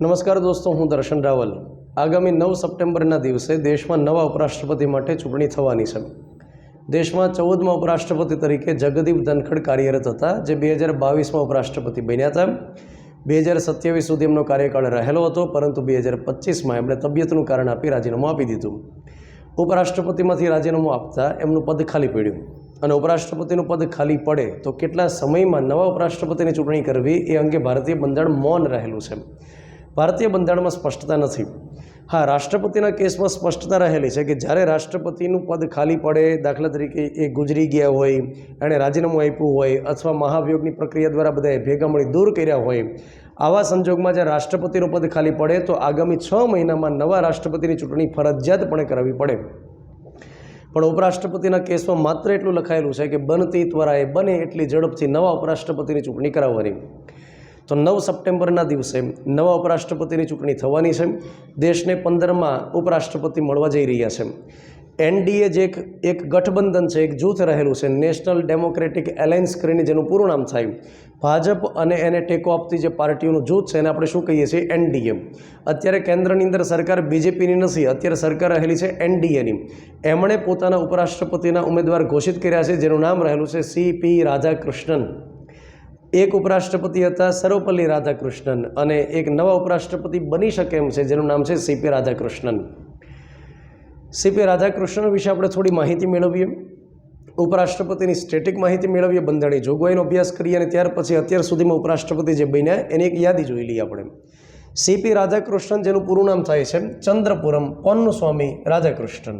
નમસ્કાર દોસ્તો, હું દર્શન રાવલ। આગામી 9 સપ્ટેમ્બરના દિવસે દેશમાં નવા ઉપરાષ્ટ્રપતિ માટે ચૂંટણી થવાની છે। દેશમાં 14મા ઉપરાષ્ટ્રપતિ તરીકે જગદીપ ધનખડ કાર્યરત હતા, જે 2022માં ઉપરાષ્ટ્રપતિ બન્યા હતા। 2027 સુધી એમનો કાર્યકાળ રહેલો હતો, પરંતુ 2025માં એમણે તબિયતનું કારણ આપી રાજીનામું આપી દીધું। ઉપરાષ્ટ્રપતિમાંથી રાજીનામું આપતા એમનું પદ ખાલી પડ્યું, અને ઉપરાષ્ટ્રપતિનું પદ ખાલી પડે તો કેટલા સમયમાં નવા ઉપરાષ્ટ્રપતિની ચૂંટણી કરવી એ અંગે ભારતીય બંધારણ મૌન રહેલું છે। ભારતીય બંધારણમાં સ્પષ્ટતા નથી। હા, રાષ્ટ્રપતિના કેસમાં સ્પષ્ટતા રહેલી છે કે જ્યારે રાષ્ટ્રપતિનું પદ ખાલી પડે, દાખલા તરીકે એ ગુજરી ગયા હોય, એણે રાજીનામું આપ્યું હોય, અથવા મહાભિયોગની પ્રક્રિયા દ્વારા બધાએ ભેગા મળી દૂર કર્યા હોય, આવા સંજોગમાં જ્યારે રાષ્ટ્રપતિનું પદ ખાલી પડે તો આગામી 6 મહિનામાં નવા રાષ્ટ્રપતિની ચૂંટણી ફરજિયાતપણે કરાવવી પડે। પણ ઉપરાષ્ટ્રપતિના કેસમાં માત્ર એટલું લખાયેલું છે કે બનતી ત્વરાએ બને એટલી ઝડપથી નવા ઉપરાષ્ટ્રપતિની ચૂંટણી કરાવવાની। તો 9 સપ્ટેમ્બરના દિવસે નવા ઉપરાષ્ટ્રપતિની ચૂંટણી થવાની છે। દેશને 15મા ઉપરાષ્ટ્રપતિ મળવા જઈ રહ્યા છે। એનડીએ જે એક ગઠબંધન છે, એક જૂથ રહેલું છે, નેશનલ ડેમોક્રેટિક એલાયન્સ કરીને જેનું પૂરું નામ થાય, ભાજપ અને એને ટેકો આપતી જે પાર્ટીઓનું જૂથ છે એને આપણે શું કહીએ છીએ? એનડીએ। અત્યારે કેન્દ્રની અંદર સરકાર બીજેપીની નથી, અત્યારે સરકાર રહેલી છે એનડીએની। એમણે પોતાના ઉપરાષ્ટ્રપતિના ઉમેદવાર ઘોષિત કર્યા છે, જેનું નામ રહેલું છે સીપી રાધાકૃષ્ણન। એક ઉપરાષ્ટ્રપતિ હતા સર્વપલ્લી રાધાકૃષ્ણન, અને એક નવા ઉપરાષ્ટ્રપતિ બની શકે એમ છે, જેનું નામ છે સીપી રાધાકૃષ્ણન। સીપી રાધાકૃષ્ણન વિશે આપણે થોડી માહિતી મેળવીએ, ઉપરાષ્ટ્રપતિની સ્ટેટિક માહિતી મેળવીએ, બંધારણીય જોગવાઈનો અભ્યાસ કરીએ, અને ત્યાર પછી અત્યાર સુધીમાં ઉપરાષ્ટ્રપતિ જે બન્યા એની એક યાદી જોઈ લઈએ આપણે। સીપી રાધાકૃષ્ણન, જેનું પૂરું નામ થાય છે ચંદ્રપુરમ પોન્નુસ્વામી રાધાકૃષ્ણન,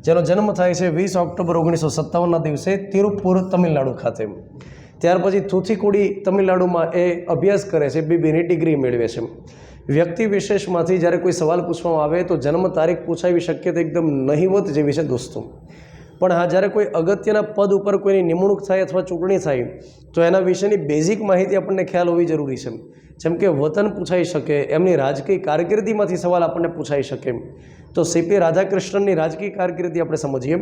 જેનો જન્મ થાય છે 20 ઓક્ટોબર 1957ના દિવસે તિરુપુર, તમિલનાડુ ખાતે। ત્યાર પછી થૂથીકુડી, તમિલનાડુમાં એ અભ્યાસ કરે છે, બીબીની ડિગ્રી મેળવે છે। વ્યક્તિ વિશેષમાંથી જ્યારે કોઈ સવાલ પૂછવામાં આવે તો જન્મ તારીખ પૂછાવી શક્યતા એકદમ નહિવત જેવી છે દોસ્તો। પણ હા, જ્યારે કોઈ અગત્યના પદ ઉપર કોઈની નિમણૂક થાય અથવા ચૂંટણી થાય તો એના વિશેની બેઝિક માહિતી આપણને ખ્યાલ હોવી જરૂરી છે। જેમ કે વતન પૂછાઈ શકે, એમની રાજકીય કારકિર્દીમાંથી સવાલ આપણને પૂછાઈ શકે। તો સીપી રાધાકૃષ્ણનની રાજકીય કારકિર્દી આપણે સમજીએ।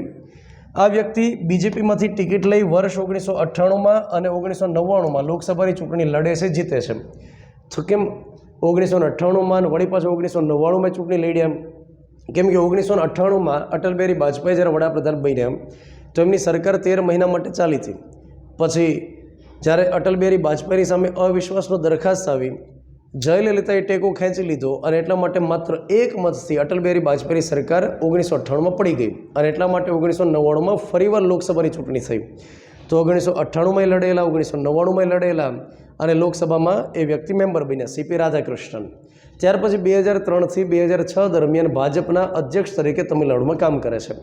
આ વ્યક્તિ બીજેપીમાંથી ટિકિટ લઈ વર્ષ 1998માં અને 1999માં લોકસભાની ચૂંટણી લડે છે, જીતે છે। તો કેમ 1998માં અને વળી પાછું 1999માં ચૂંટણી લડ્યા? કેમ કે 1998માં અટલ બિહારી વાજપેયી જ્યારે વડાપ્રધાન બન્યા તો એમની સરકાર 13 મહિના માટે ચાલી હતી। પછી જ્યારે અટલ બિહારી વાજપેયીની સામે અવિશ્વાસનો દરખાસ્ત આવી, જયલલિતાએ ટેકો ખેંચી લીધો, અને એટલા માટે માત્ર એક મતથી અટલ બિહારી વાજપેયીની સરકાર 1998માં પડી ગઈ, અને એટલા માટે 1999માં ફરીવાર લોકસભાની ચૂંટણી થઈ। તો 1998માં લડેલા, 1999માં લડેલા, અને લોકસભામાં એ વ્યક્તિ મેમ્બર બન્યા, સીપી રાધાકૃષ્ણન। ત્યાર પછી 2003થી 2006 દરમિયાન ભાજપના અધ્યક્ષ તરીકે તમિલનાડુમાં કામ કરે છે।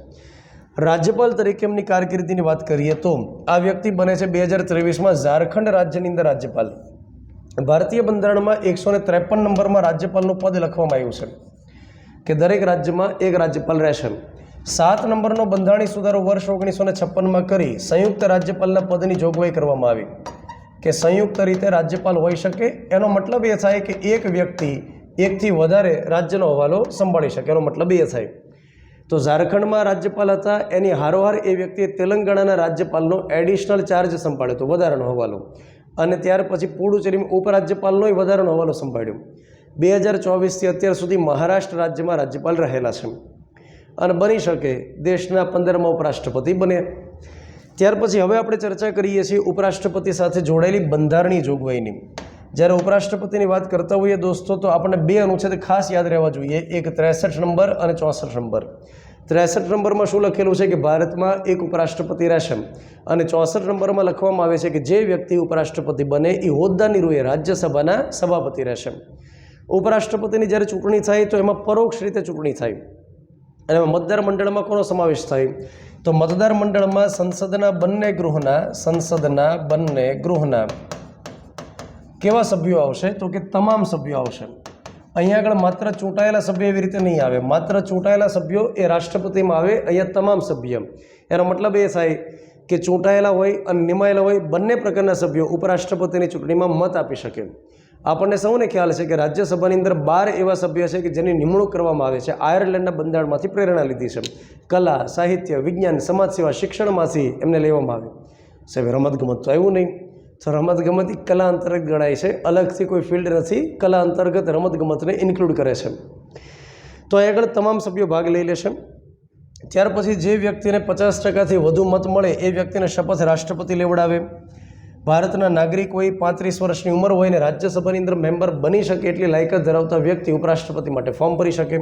રાજ્યપાલ તરીકે એમની કારકિર્દીની વાત કરીએ તો આ વ્યક્તિ બને છે 2023માં ઝારખંડ રાજ્યની અંદર રાજ્યપાલ। ભારતીય બંધારણમાં 153 નંબરમાં રાજ્યપાલનું પદ લખવામાં આવ્યું છે કે દરેક રાજ્યમાં એક રાજ્યપાલ રહેશે। 7 નંબરનો બંધારણીય સુધારો વર્ષ 1956માં કરી સંયુક્ત રાજ્યપાલના પદની જોગવાઈ કરવામાં આવી કે સંયુક્ત રીતે રાજ્યપાલ હોઈ શકે। એનો મતલબ એ થાય કે એક વ્યક્તિ એકથી વધારે રાજ્યનો હવાલો સંભાળી શકે, એનો મતલબ એ થાય। તો ઝારખંડમાં રાજ્યપાલ હતા, એની હારોહાર એ વ્યક્તિએ તેલંગાણાના રાજ્યપાલનો એડિશનલ ચાર્જ સંભાળ્યો હતો, વધારાનો હવાલો, અને ત્યાર પછી પુડુચેરીમાં ઉપરાજ્યપાલનોય વધારાનો હવાલો સંભાળ્યો। 2024થી અત્યાર સુધી મહારાષ્ટ્ર રાજ્યમાં રાજ્યપાલ રહેલા છે, અને બની શકે દેશના 15મા ઉપરાષ્ટ્રપતિ બને। ત્યાર પછી હવે આપણે ચર્ચા કરીએ છીએ ઉપરાષ્ટ્રપતિ સાથે જોડાયેલી બંધારણીય જોગવાઈની। જ્યારે ઉપરાષ્ટ્રપતિની વાત કરતા હોઈએ દોસ્તો, તો આપણને 2 અનુચ્છેદ ખાસ યાદ રહેવા જોઈએ, એક 63 નંબર અને 64 નંબર। 63 નંબરમાં શું લખેલું છે કે ભારતમાં એક ઉપરાષ્ટ્રપતિ રહેશે, અને 64 નંબરમાં લખવામાં આવે છે કે જે વ્યક્તિ ઉપરાષ્ટ્રપતિ બને એ હોદ્દાની રૂએ રાજ્યસભાના સભાપતિ રહેશે। ઉપરાષ્ટ્રપતિની જ્યારે ચૂંટણી થાય તો એમાં પરોક્ષ રીતે ચૂંટણી થાય, અને એમાં મતદાર મંડળમાં કોનો સમાવેશ થાય? તો મતદાર મંડળમાં સંસદના બંને ગૃહના કેવા સભ્યો આવશે? તો કે તમામ સભ્યો આવશે। અહીંયા આગળ માત્ર ચૂંટાયેલા સભ્ય એવી રીતે નહીં આવે, માત્ર ચૂંટાયેલા સભ્યો એ રાષ્ટ્રપતિમાં આવે, અહીંયા તમામ સભ્ય। એનો મતલબ એ થાય કે ચૂંટાયેલા હોય અને નિમાયેલા હોય બંને પ્રકારના સભ્યો ઉપરાષ્ટ્રપતિની ચૂંટણીમાં મત આપી શકે। આપણને સૌને ખ્યાલ છે કે રાજ્યસભાની અંદર 12 એવા સભ્ય છે કે જેની નિમણૂક કરવામાં આવે છે, આયર્લેન્ડના બંધારણમાંથી પ્રેરણા લીધી છે। કલા, સાહિત્ય, વિજ્ઞાન, સમાજ સેવા, શિક્ષણમાંથી એમને લેવામાં આવે। સાહેબ, રમતગમત તો આવ્યું નહીં, તો રમતગમત એ કલા અંતર્ગત ગણાય છે, અલગથી કોઈ ફિલ્ડ નથી, કલા અંતર્ગત રમતગમતને ઇન્ક્લુડ કરે છે. તો અહીં આગળ તમામ સભ્યો ભાગ લઈ લેશે. ત્યાર પછી જે વ્યક્તિને 50%થી વધુ મત મળે એ વ્યક્તિને શપથ રાષ્ટ્રપતિ લેવડાવે. ભારતના નાગરિક હોય, 35 વર્ષની ઉંમર હોય ને રાજ્યસભાની અંદર મેમ્બર બની શકે એટલી લાયકાત ધરાવતા વ્યક્તિ ઉપરાષ્ટ્રપતિ માટે ફોર્મ ભરી શકે.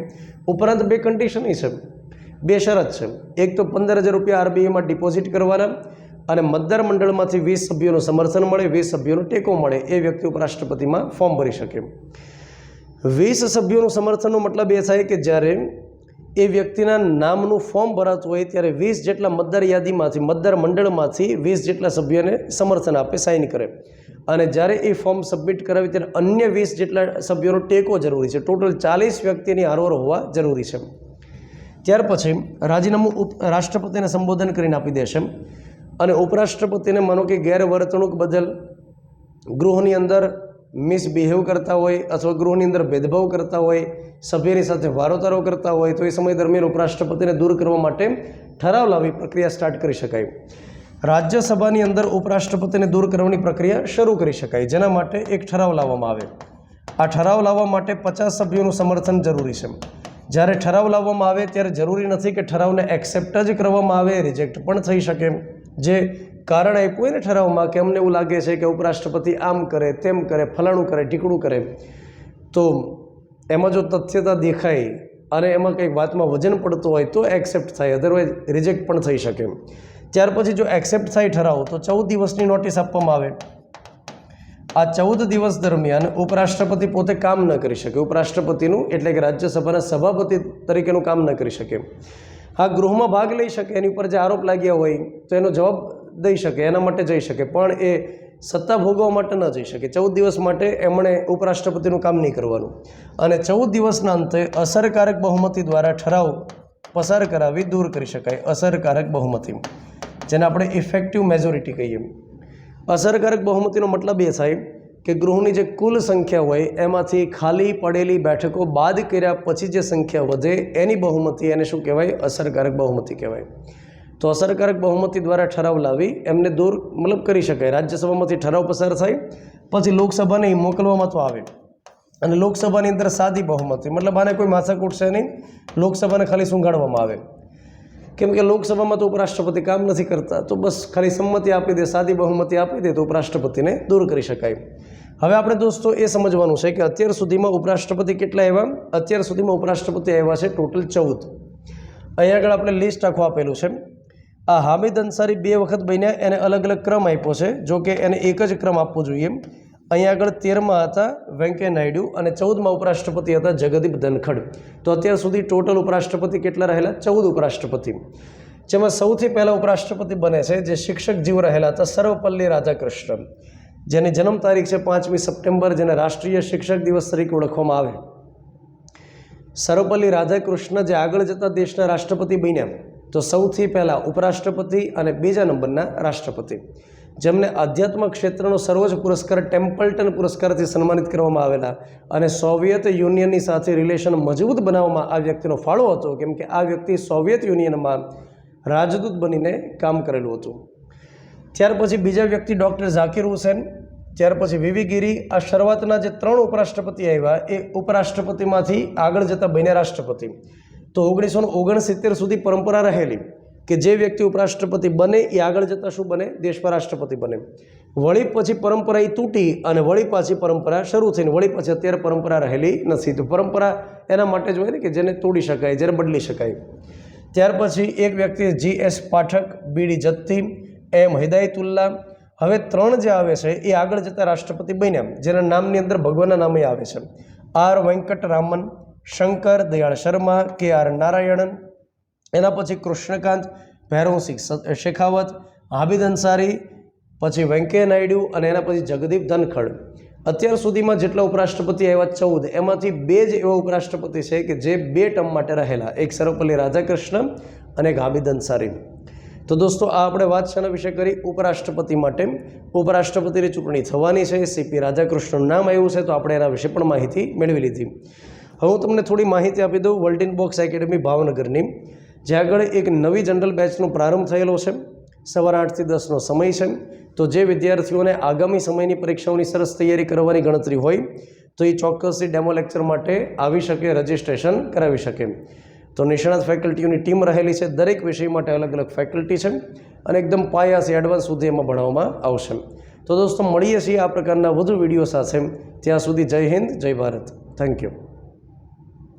ઉપરાંત 2 કન્ડિશન છે, 2 શરત છે. એક તો 15,000 રૂપિયા RBIમાં ડિપોઝિટ કરવાના અને મતદાર મંડળમાંથી 20 સભ્યોનું સમર્થન મળે, 20 સભ્યોનો ટેકો મળે, એ વ્યક્તિ ઉપરાષ્ટ્રપતિમાં ફોર્મ ભરી શકે. 20 સભ્યોનું સમર્થનનો મતલબ એ થાય કે જ્યારે એ વ્યક્તિના નામનું ફોર્મ ભરાતું હોય ત્યારે 20 જેટલા મતદાર યાદીમાંથી, મતદાર મંડળમાંથી 20 જેટલા સભ્યોને સમર્થન આપે, સાઇન કરે. અને જ્યારે એ ફોર્મ સબમિટ કરાવી ત્યારે અન્ય 20 જેટલા સભ્યોનો ટેકો જરૂરી છે. ટોટલ 40 વ્યક્તિની હારવાર હોવા જરૂરી છે. ત્યાર પછી રાજીનામું રાષ્ટ્રપતિને સંબોધન કરીને આપી દેશે. અને ઉપરાષ્ટ્રપતિને માનો કે ગેરવર્તણૂક બદલ ગૃહની અંદર મિસબિહેવ કરતા હોય અથવા ગૃહની અંદર ભેદભાવ કરતા હોય, સભ્યની સાથે વારોતારો કરતા હોય, તો એ સમય દરમિયાન ઉપરાષ્ટ્રપતિને દૂર કરવા માટે ઠરાવ લાવી પ્રક્રિયા સ્ટાર્ટ કરી શકાય. રાજ્યસભાની અંદર ઉપરાષ્ટ્રપતિને દૂર કરવાની પ્રક્રિયા શરૂ કરી શકાય, જેના માટે એક ઠરાવ લાવવામાં આવે. આ ઠરાવ લાવવા માટે 50 સભ્યોનું સમર્થન જરૂરી છે. જ્યારે ઠરાવ લાવવામાં આવે ત્યારે જરૂરી નથી કે ઠરાવને એક્સેપ્ટ જ કરવામાં આવે, રિજેક્ટ પણ થઈ શકે. જે કારણ આપ્યું હોય ને ઠરાવમાં કે અમને એવું લાગે છે કે ઉપરાષ્ટ્રપતિ આમ કરે, તેમ કરે, ફલાણું કરે, ઢીકણું કરે, તો એમાં જો તથ્યતા દેખાય અને એમાં કંઈક વાતમાં વજન પડતું હોય તો એક્સેપ્ટ થાય, અધરવાઇઝ રિજેક્ટ પણ થઈ શકે. ત્યાર પછી જો એક્સેપ્ટ થાય ઠરાવ તો 14 દિવસની નોટિસ આપવામાં આવે. આ 14 દિવસ દરમિયાન ઉપરાષ્ટ્રપતિ પોતે કામ ન કરી શકે, ઉપરાષ્ટ્રપતિનું એટલે કે રાજ્યસભાના સભાપતિ તરીકેનું કામ ન કરી શકે. હા, ગૃહમાં ભાગ લઈ શકે, એની ઉપર જે આરોપ લાગ્યા હોય તો એનો જવાબ દઈ શકે, એના માટે જઈ શકે, પણ એ સત્તા ભોગવવા માટે ન જઈ શકે. 14 દિવસ માટે એમણે ઉપરાષ્ટ્રપતિનું કામ નહીં કરવાનું. અને 14 દિવસના અંતે અસરકારક બહુમતી દ્વારા ઠરાવ પસાર કરાવી દૂર કરી શકાય. અસરકારક બહુમતી, જેને આપણે ઇફેક્ટિવ મેજોરિટી કહીએ. અસરકારક બહુમતીનો મતલબ એ થાય કે ગૃહની જે કુલ સંખ્યા હોય એમાંથી ખાલી પડેલી બેઠકો બાદ કર્યા પછી જે સંખ્યા વધે એની બહુમતી, એને શું કહેવાય? અસરકારક બહુમતી કહેવાય. તો અસરકારક બહુમતી દ્વારા ઠરાવ લાવી એમને દૂર કરી શકાય. રાજ્યસભામાંથી ઠરાવ પસાર થાય પછી લોકસભાને મોકલવામાં તો આવે. અને લોકસભાની અંદર સાદી બહુમતી, મતલબ આને કોઈ માથાકૂટ છે નહીં, લોકસભાને ખાલી સૂંઘાડવામાં આવે. કેમ કે લોકસભામાં તો ઉપરાષ્ટ્રપતિ કામ નથી કરતા, તો બસ ખાલી સંમતિ આપી દે, સાદી બહુમતી આપી દે તો ઉપરાષ્ટ્રપતિને દૂર કરી શકાય. હવે આપણે દોસ્તો એ સમજવાનું છે કે અત્યાર સુધીમાં ઉપરાષ્ટ્રપતિ કેટલા આવ્યા? અત્યાર સુધીમાં ઉપરાષ્ટ્રપતિ આવ્યા છે ટોટલ 14. અહીં આગળ આપણે લિસ્ટ આખું આપેલું છે. આ હામિદ અંસારી 2 વખત બન્યા, એને અલગ અલગ ક્રમ આપ્યો છે, જો કે એને એક જ ક્રમ આપવો જોઈએ. અહીંયા આગળ 13માં હતા વેંકૈયા નાયડુ અને 14માં ઉપરાષ્ટ્રપતિ હતા જગદીપ ધનખડ. તો અત્યાર સુધી ટોટલ ઉપરાષ્ટ્રપતિ કેટલા રહેલા? 14 ઉપરાષ્ટ્રપતિ, જેમાં સૌથી પહેલાં ઉપરાષ્ટ્રપતિ બને છે જે શિક્ષક જીવ રહેલા હતા, સર્વપલ્લી રાધાકૃષ્ણન, જેની જન્મ તારીખ છે 5મી સપ્ટેમ્બર, જેને રાષ્ટ્રીય શિક્ષક દિવસ તરીકે ઓળખવામાં આવે. સર્વપલ્લી રાધાકૃષ્ણ જે આગળ જતા દેશના રાષ્ટ્રપતિ બન્યા, તો સૌથી પહેલાં ઉપરાષ્ટ્રપતિ અને બીજા નંબરના રાષ્ટ્રપતિ, જેમને આધ્યાત્મ ક્ષેત્રનો સર્વોચ્ચ પુરસ્કાર ટેમ્પલ્ટન પુરસ્કારથી સન્માનિત કરવામાં આવેલા. અને સોવિયત યુનિયનની સાથે રિલેશન મજબૂત બનાવવામાં આ વ્યક્તિનો ફાળો હતો, કેમ કે આ વ્યક્તિ સોવિયત યુનિયનમાં રાજદૂત બનીને કામ કરેલું હતું. ત્યાર પછી બીજા વ્યક્તિ ડૉક્ટર ઝાકિર હુસેન, ત્યાર પછી વીવી ગિરી. આ શરૂઆતના જે 3 ઉપરાષ્ટ્રપતિ આવ્યા એ ઉપરાષ્ટ્રપતિમાંથી આગળ જતા બન્યા રાષ્ટ્રપતિ. તો 1969 સુધી પરંપરા રહેલી કે જે વ્યક્તિ ઉપરાષ્ટ્રપતિ બને એ આગળ જતાં શું બને? દેશમાં રાષ્ટ્રપતિ બને. વળી પછી પરંપરા એ તૂટી અને વળી પાછી પરંપરા શરૂ થઈને વળી પછી અત્યારે પરંપરા રહેલી નથી. તો પરંપરા એના માટે જ હોય ને કે જેને તોડી શકાય, જેને બદલી શકાય. ત્યાર પછી એક વ્યક્તિ GS પાઠક, BD જત્તી, M હિદાયતુલ્લા. હવે 3 જે આવે છે એ આગળ જતા રાષ્ટ્રપતિ બન્યા, જેના નામની અંદર ભગવાનના નામે આવે છે. R વેંકટરામન, શંકર દયાળ શર્મા, KR નારાયણન. એના પછી કૃષ્ણકાંત, ભૈરવસિંહ શેખાવત, હામિદ અંસારી, પછી વેંકૈયા નાયડુ અને એના પછી જગદીપ ધનખડ. અત્યાર સુધીમાં જેટલા ઉપરાષ્ટ્રપતિ આવ્યા 14, એમાંથી 2 જ એવા ઉપરાષ્ટ્રપતિ છે કે જે 2 ટર્મ માટે રહેલા, એક સર્વપલ્લી રાધાકૃષ્ણ અને એક હામિદ અંસારી. તો દોસ્તો આ આપણે વાત શાના વિશે કરી? ઉપરાષ્ટ્રપતિ માટે. ઉપરાષ્ટ્રપતિની ચૂંટણી થવાની છે, CP રાધાકૃષ્ણનું નામ આવ્યું છે, તો આપણે એના વિશે પણ માહિતી મેળવી લીધી. હવે હું તમને થોડી માહિતી આપી દઉં વર્લ્ડ ઇન બોક્સ એકેડમી ભાવનગરની, જે આગળ એક નવી જનરલ બેચનો પ્રારંભ થયેલો છે. સવારે 8 થી 10નો સમય છે. તો જે વિદ્યાર્થીઓને આગામી સમયની પરીક્ષાઓની સરસ તૈયારી કરવાની ગણતરી હોય તો એ ચોક્કસથી ડેમો લેક્ચર માટે આવી શકે, રજિસ્ટ્રેશન કરાવી શકે. તો નિષ્ણાત ફેકલ્ટીઓની ટીમ રહેલી છે. દરેક વિષય માટે અલગ અલગ ફેકલ્ટી છે અને એકદમ પાયાથી એડવાન્સ સુધી એમાં ભણાવવામાં આવશે. તો દોસ્તો મળીએ છીએ આ પ્રકારના વધુ વિડીયો સાથે. ત્યાં સુધી જય હિન્દ, જય ભારત. Thank you.